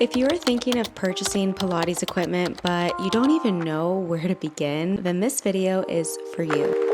If you are thinking of purchasing Pilates equipment, but you don't even know where to begin, then this video is for you.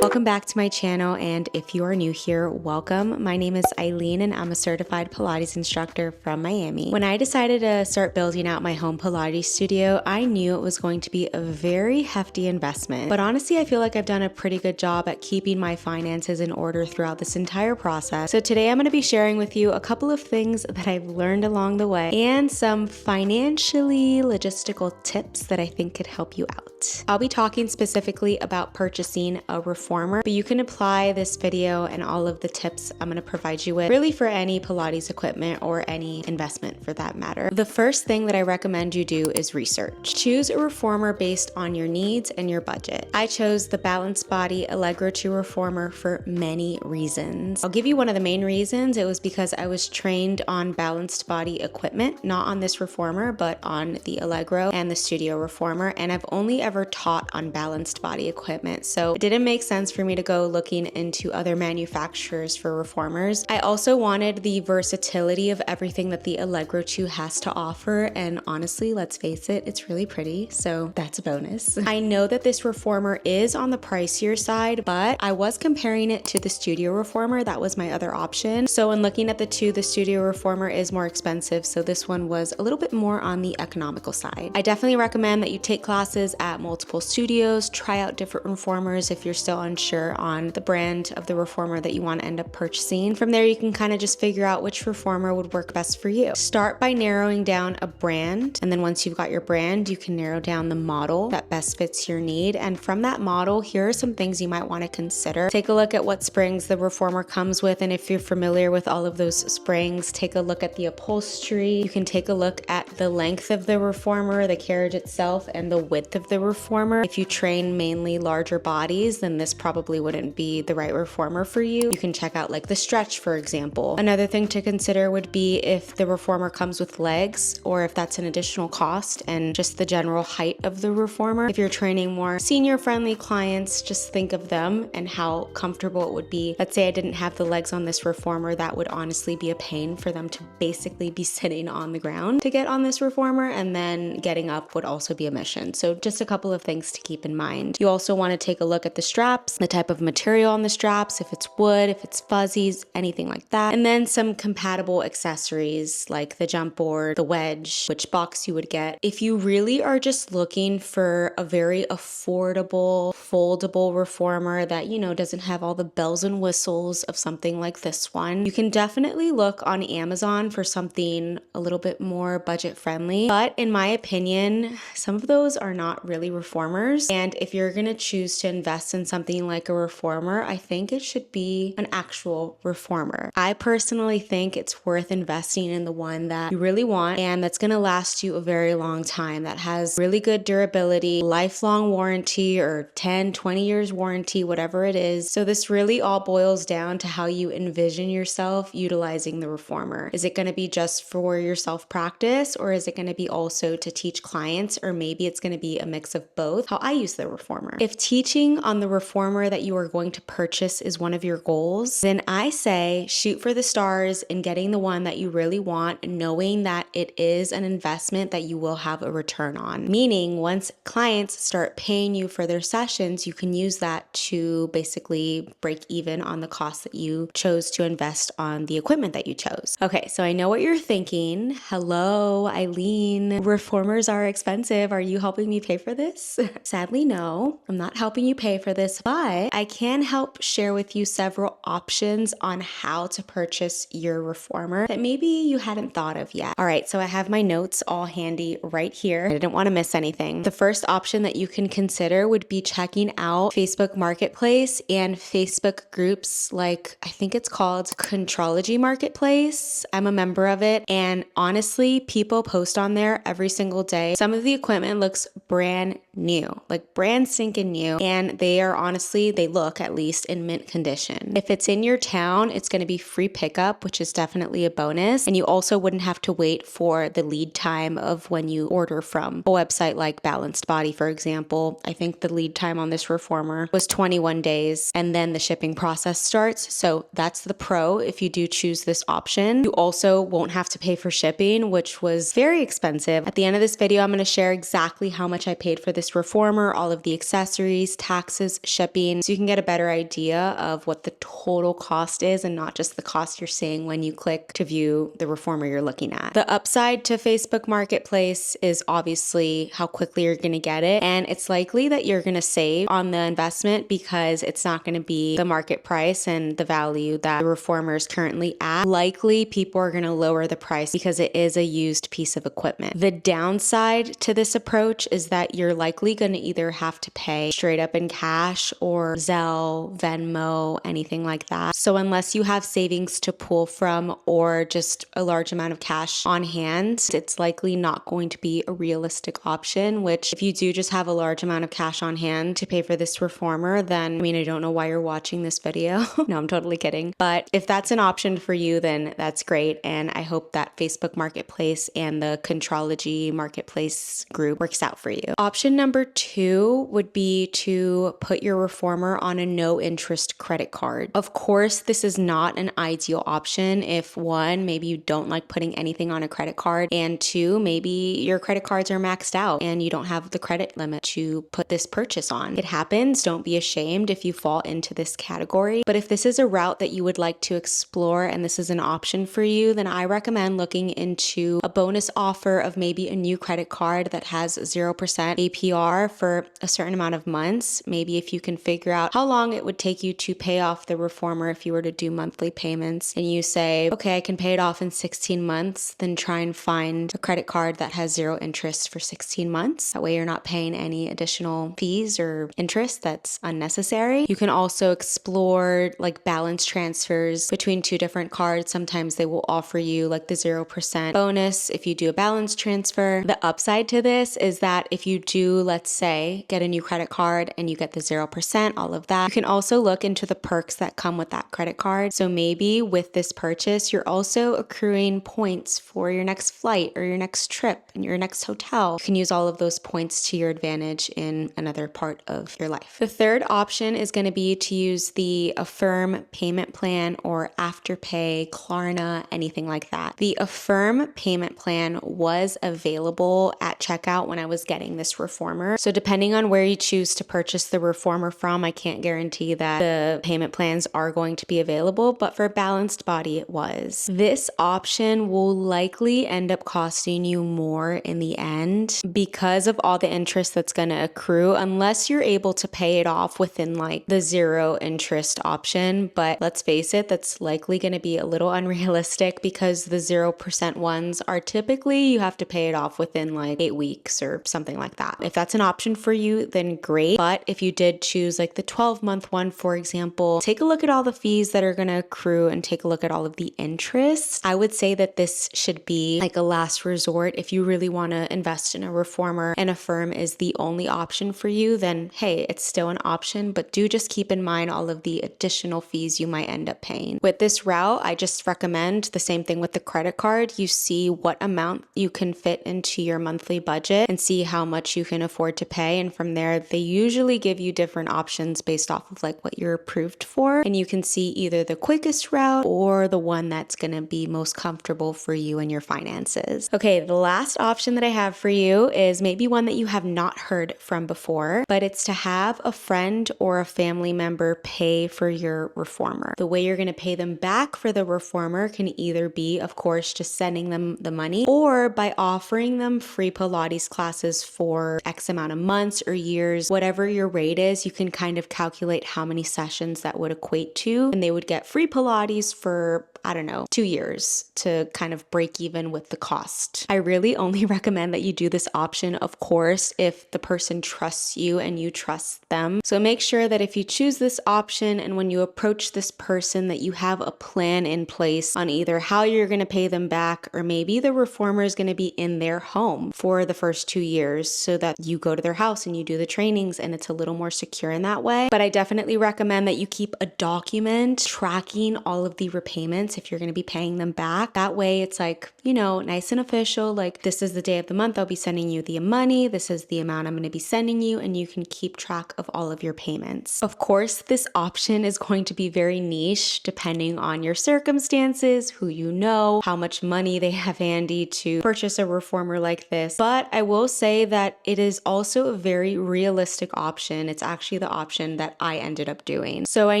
Welcome back to my channel, and if you are new here, welcome. My name is Aileen and I'm a certified Pilates instructor from Miami. When I decided to start building out my home Pilates studio, I knew it was going to be a very hefty investment. But honestly, I feel like I've done a pretty good job at keeping my finances in order throughout this entire process. So today I'm going to be sharing with you a couple of things that I've learned along the way and some financially logistical tips that I think could help you out. I'll be talking specifically about purchasing a reformer, but you can apply this video and all of the tips I'm going to provide you with really for any Pilates equipment or any investment for that matter. The first thing that I recommend you do is research. Choose a reformer based on your needs and your budget. I chose the Balanced Body Allegro 2 reformer for many reasons. I'll give you one of the main reasons. It was because I was trained on balanced body equipment, not on this reformer, but on the Allegro and the Studio reformer, and I've only ever taught on balanced body equipment, so it didn't make sense for me to go looking into other manufacturers for reformers. I also wanted the versatility of everything that the Allegro 2 has to offer, and honestly, let's face it, it's really pretty, so that's a bonus. I know that this reformer is on the pricier side, but I was comparing it to the Studio reformer. That was my other option. So when looking at the two, the Studio reformer is more expensive, so this one was a little bit more on the economical side. I definitely recommend that you take classes at multiple studios, try out different reformers if you're still unsure on the brand of the reformer that you want to end up purchasing. From there, you can kind of just figure out which reformer would work best for you. Start by narrowing down a brand, and then once you've got your brand, you can narrow down the model that best fits your need. And from that model, here are some things you might want to consider. Take a look at what springs the reformer comes with, and if you're familiar with all of those springs, take a look at the upholstery. You can take a look at the length of the reformer, the carriage itself, and the width of the reformer. If you train mainly larger bodies, then this probably wouldn't be the right reformer for you. You can check out like the stretch, for example. Another thing to consider would be if the reformer comes with legs or if that's an additional cost, and just the general height of the reformer. If you're training more senior friendly clients, just think of them and how comfortable it would be. Let's say I didn't have the legs on this reformer, that would honestly be a pain for them to basically be sitting on the ground to get on this reformer, and then getting up would also be a mission. So just a couple of things to keep in mind. You also want to take a look at the straps, the type of material on the straps, if it's wood, if it's fuzzies, anything like that. And then some compatible accessories like the jump board, the wedge, which box you would get. If you really are just looking for a very affordable, foldable reformer that, you know, doesn't have all the bells and whistles of something like this one, you can definitely look on Amazon for something a little bit more budget friendly. But in my opinion, some of those are not really reformers. And if you're going to choose to invest in something like a reformer, I think it should be an actual reformer. I personally think it's worth investing in the one that you really want and that's going to last you a very long time, that has really good durability, lifelong warranty, or 10, 20 years warranty, whatever it is. So this really all boils down to how you envision yourself utilizing the reformer. Is it going to be just for your self-practice, or is it going to be also to teach clients, or maybe it's going to be a mix of both? How I use the reformer. If teaching on the reformer that you are going to purchase is one of your goals, then I say shoot for the stars in getting the one that you really want, knowing that it is an investment that you will have a return on. Meaning once clients start paying you for their sessions, you can use that to basically break even on the cost that you chose to invest on the equipment that you chose. Okay, so I know what you're thinking. Hello, Aileen. Reformers are expensive. Are you helping me pay for this? Sadly, no, I'm not helping you pay for this, but I can help share with you several options on how to purchase your reformer that maybe you hadn't thought of yet. All right, so I have my notes all handy right here. I didn't want to miss anything. The first option that you can consider would be checking out Facebook Marketplace and Facebook groups like, I think it's called Contrology Marketplace. I'm a member of it, and honestly, people post on there every single day. Some of the equipment looks brand new, like brand stinking new. And they are honestly, they look at least in mint condition. If it's in your town, it's going to be free pickup, which is definitely a bonus. And you also wouldn't have to wait for the lead time of when you order from a website like Balanced Body, for example. I think the lead time on this reformer was 21 days and then the shipping process starts. So that's the pro if you do choose this option. You also won't have to pay for shipping, which was very expensive. At the end of this video, I'm going to share exactly how much I paid for this reformer, all of the accessories, taxes, shipping, so you can get a better idea of what the total cost is and not just the cost you're seeing when you click to view the reformer you're looking at. The upside to Facebook Marketplace is obviously how quickly you're going to get it, and it's likely that you're going to save on the investment because it's not going to be the market price and the value that the reformer is currently at. Likely people are going to lower the price because it is a used piece of equipment. The downside to this approach is that you're likely going to either have to pay straight up in cash or Zelle, Venmo, anything like that. So unless you have savings to pull from or just a large amount of cash on hand, it's likely not going to be a realistic option, which if you do just have a large amount of cash on hand to pay for this reformer, then I mean, I don't know why you're watching this video. No, I'm totally kidding. But if that's an option for you, then that's great. And I hope that Facebook Marketplace and the Contrology Marketplace group works out for you. Option number 2 would be to put your reformer on a no interest credit card. Of course, this is not an ideal option if 1, maybe you don't like putting anything on a credit card, and 2, maybe your credit cards are maxed out and you don't have the credit limit to put this purchase on. It happens. Don't be ashamed if you fall into this category. But if this is a route that you would like to explore and this is an option for you, then I recommend looking into a bonus offer of maybe a new credit card that has 0% APR for a certain amount of months. Maybe if you can figure out how long it would take you to pay off the reformer if you were to do monthly payments, and you say, okay, I can pay it off in 16 months, then try and find a credit card that has 0 interest for 16 months. That way you're not paying any additional fees or interest that's unnecessary. You can also explore like balance transfers between 2 different cards. Sometimes they will offer you like the 0% bonus if you do a balance transfer. The upside to this is that if you do, let's say, get a new credit card and you get the 0%, all of that, you can also look into the perks that come with that credit card. So maybe with this purchase, you're also accruing points for your next flight or your next trip and your next hotel. You can use all of those points to your advantage in another part of your life. The third option is going to be to use the Affirm payment plan or Afterpay, Klarna, anything like that. The Affirm payment plan was available at checkout when I was getting this reformer. So depending on where you choose to purchase the reformer from, I can't guarantee that the payment plans are going to be available, but for Balanced Body, it was. This option will likely end up costing you more in the end because of all the interest that's going to accrue, unless you're able to pay it off within like the 0 interest option. But let's face it, that's likely going to be a little unrealistic because the 0% ones are typically you have to pay it off within like 8 weeks or something like that. If that's an option for you, then great. But if you did choose like the 12-month one, for example, take a look at all the fees that are going to accrue and take a look at all of the interest. I would say that this should be like a last resort. If you really want to invest in a reformer and Affirm is the only option for you, then hey, it's still an option, but do just keep in mind all of the additional fees you might end up paying. With this route, I just recommend the same thing with the credit card. You see what amount you can fit into your monthly budget and see how much you can afford to pay. And from there, they usually give you different options based off of like what you're approved for. And you can see either the quickest route or the one that's going to be most comfortable for you and your finances. Okay, the last option that I have for you is maybe one that you have not heard from before, but it's to have a friend or a family member pay for your reformer. The way you're going to pay them back for the reformer can either be, of course, just sending them the money or by offering them free Pilates classes for X amount of months or years. Whatever your rate is, you can kind of calculate how many sessions that would equate to, and they would get free Pilates for I don't know, 2 years to kind of break even with the cost. I really only recommend that you do this option, of course, if the person trusts you and you trust them. So make sure that if you choose this option and when you approach this person that you have a plan in place on either how you're going to pay them back, or maybe the reformer is going to be in their home for the first 2 years so that you go to their house and you do the trainings and it's a little more secure in that way. But I definitely recommend that you keep a document tracking all of the repayments if you're going to be paying them back. That way it's like, you know, nice and official. Like, this is the day of the month I'll be sending you the money. This is the amount I'm going to be sending you, and you can keep track of all of your payments. Of course, this option is going to be very niche depending on your circumstances, who you know, how much money they have handy to purchase a reformer like this. But I will say that it is also a very realistic option. It's actually the option that I ended up doing. So I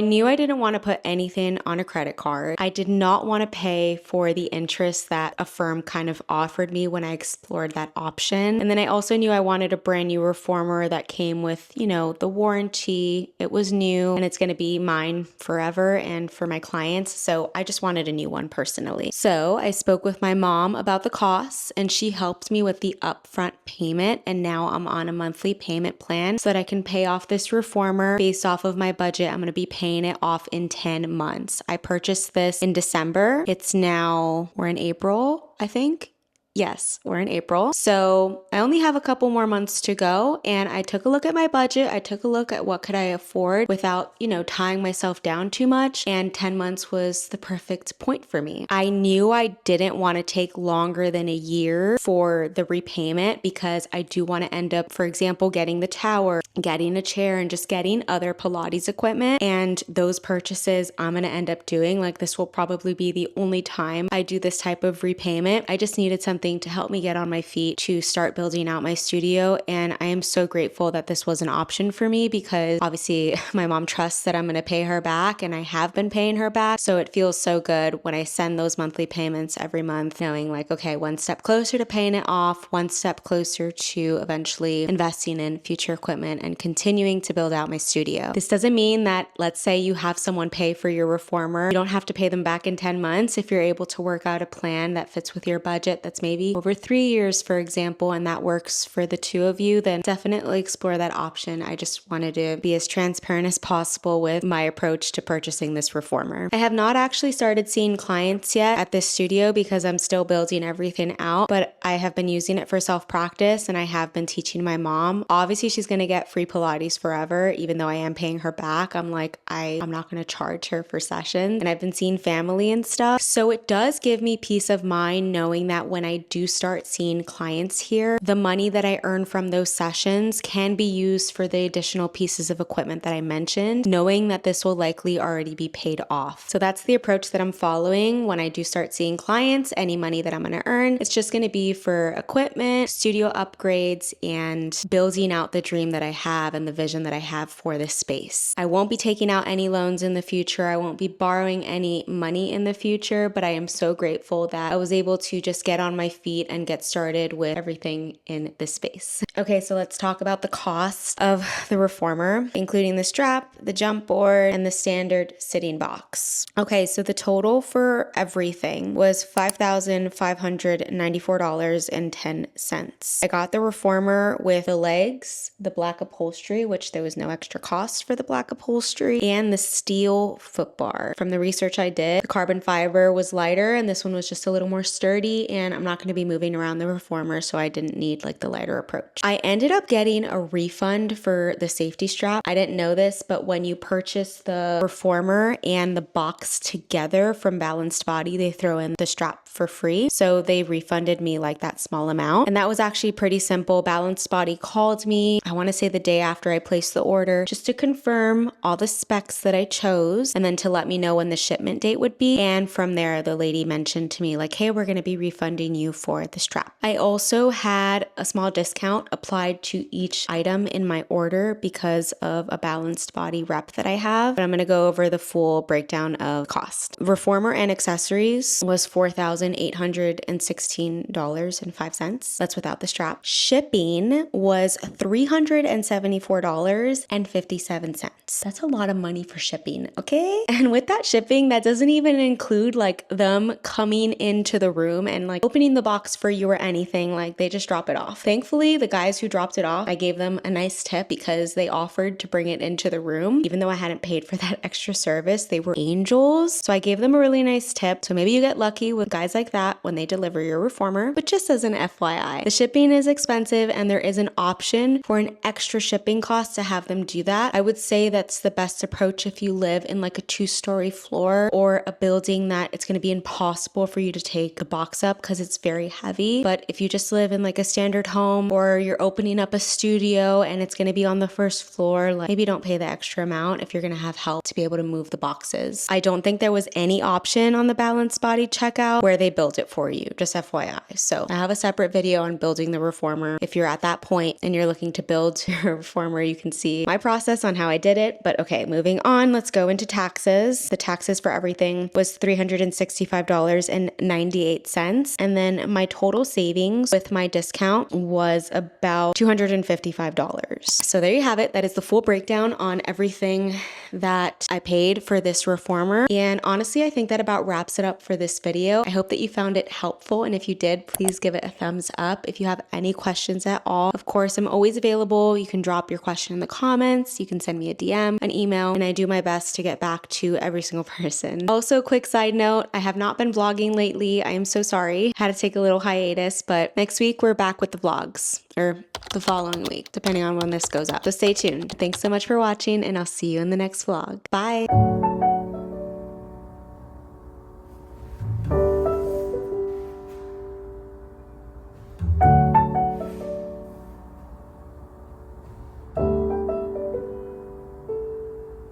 knew I didn't want to put anything on a credit card. I did not want to pay for the interest that a firm kind of offered me when I explored that option. And then I also knew I wanted a brand new reformer that came with, you know, the warranty. It was new and it's going to be mine forever and for my clients. So I just wanted a new one personally. So I spoke with my mom about the costs and she helped me with the upfront payment. And now I'm on a monthly payment plan so that I can pay off this reformer based off of my budget. I'm going to be paying it off in 10 months. I purchased this in December. It's now, we're in April, I think. Yes, we're in April. So I only have a couple more months to go, and I took a look at my budget. I took a look at what could I afford without, you know, tying myself down too much, and 10 months was the perfect point for me. I knew I didn't want to take longer than a year for the repayment because I do want to end up, for example, getting the tower, getting a chair, and just getting other Pilates equipment. And those purchases I'm going to end up doing. Like, this will probably be the only time I do this type of repayment. I just needed something to help me get on my feet to start building out my studio. And I am so grateful that this was an option for me because obviously my mom trusts that I'm going to pay her back, and I have been paying her back. So it feels so good when I send those monthly payments every month, knowing like, okay, one step closer to paying it off, one step closer to eventually investing in future equipment and continuing to build out my studio. This doesn't mean that, let's say you have someone pay for your reformer, you don't have to pay them back in 10 months. If you're able to work out a plan that fits with your budget, that's maybe over 3 years, for example, and that works for the two of you, then definitely explore that option. I just wanted to be as transparent as possible with my approach to purchasing this reformer. I have not actually started seeing clients yet at this studio because I'm still building everything out, but I have been using it for self-practice and I have been teaching my mom. Obviously, she's going to get free Pilates forever, even though I am paying her back. I'm like, I'm not going to charge her for sessions, and I've been seeing family and stuff. So it does give me peace of mind knowing that when I do start seeing clients here, the money that I earn from those sessions can be used for the additional pieces of equipment that I mentioned, knowing that this will likely already be paid off. So that's the approach that I'm following when I do start seeing clients. Any money that I'm going to earn, it's just going to be for equipment, studio upgrades, and building out the dream that I have and the vision that I have for this space. I won't be taking out any loans in the future. I won't be borrowing any money in the future, but I am so grateful that I was able to just get on my feet and get started with everything in this space. Okay, so let's talk about the cost of the reformer, including the strap, the jump board, and the standard sitting box. Okay, so the total for everything was $5,594.10. I got the reformer with the legs, the black upholstery, which there was no extra cost for the black upholstery, and the steel foot bar. From the research I did, the carbon fiber was lighter and this one was just a little more sturdy, and I'm not going to be moving around the reformer, so I didn't need like the lighter approach. I ended up getting a refund for the safety strap. I didn't know this, but when you purchase the reformer and the box together from Balanced Body, they throw in the strap for free. So they refunded me like that small amount. And that was actually pretty simple. Balanced Body called me, I want to say the day after I placed the order, just to confirm all the specs that I chose and then to let me know when the shipment date would be. And from there, the lady mentioned to me like, hey, we're going to be refunding you menu for the strap. I also had a small discount applied to each item in my order because of a balanced body rep that I have, but I'm going to go over the full breakdown of cost. Reformer and accessories was $4,816.05. That's without the strap. Shipping was $374.57. That's a lot of money for shipping, okay? And with that shipping, that doesn't even include like them coming into the room and like opening the box for you or anything. Like they just drop it off. Thankfully, the guys who dropped it off, I gave them a nice tip because they offered to bring it into the room. Even though I hadn't paid for that extra service, they were angels. So I gave them a really nice tip. So maybe you get lucky with guys like that when they deliver your reformer. But just as an FYI, the shipping is expensive and there is an option for an extra shipping cost to have them do that. I would say that's the best approach if you live in like a 2-story floor or a building that it's going to be impossible for you to take the box up because it's very heavy. But if you just live in like a standard home or you're opening up a studio and it's going to be on the first floor, like maybe don't pay the extra amount if you're going to have help to be able to move the boxes. I don't think there was any option on the balanced body checkout where they built it for you, just FYI. So I have a separate video on building the reformer. If you're at that point and you're looking to build your reformer, you can see my process on how I did it. But okay, moving on, let's go into taxes. The taxes for everything was $365.98. And then my total savings with my discount was about $255. So there you have it. That is the full breakdown on everything that I paid for this reformer. And honestly, I think that about wraps it up for this video. I hope that you found it helpful. And if you did, please give it a thumbs up. If you have any questions at all, of course, I'm always available. You can drop your question in the comments. You can send me a DM, an email, and I do my best to get back to every single person. Also, quick side note, I have not been vlogging lately. I am so sorry. Had to take a little hiatus, but next week we're back with the vlogs, or the following week, depending on when this goes up. So stay tuned. Thanks so much for watching, and I'll see you in the next vlog. Bye.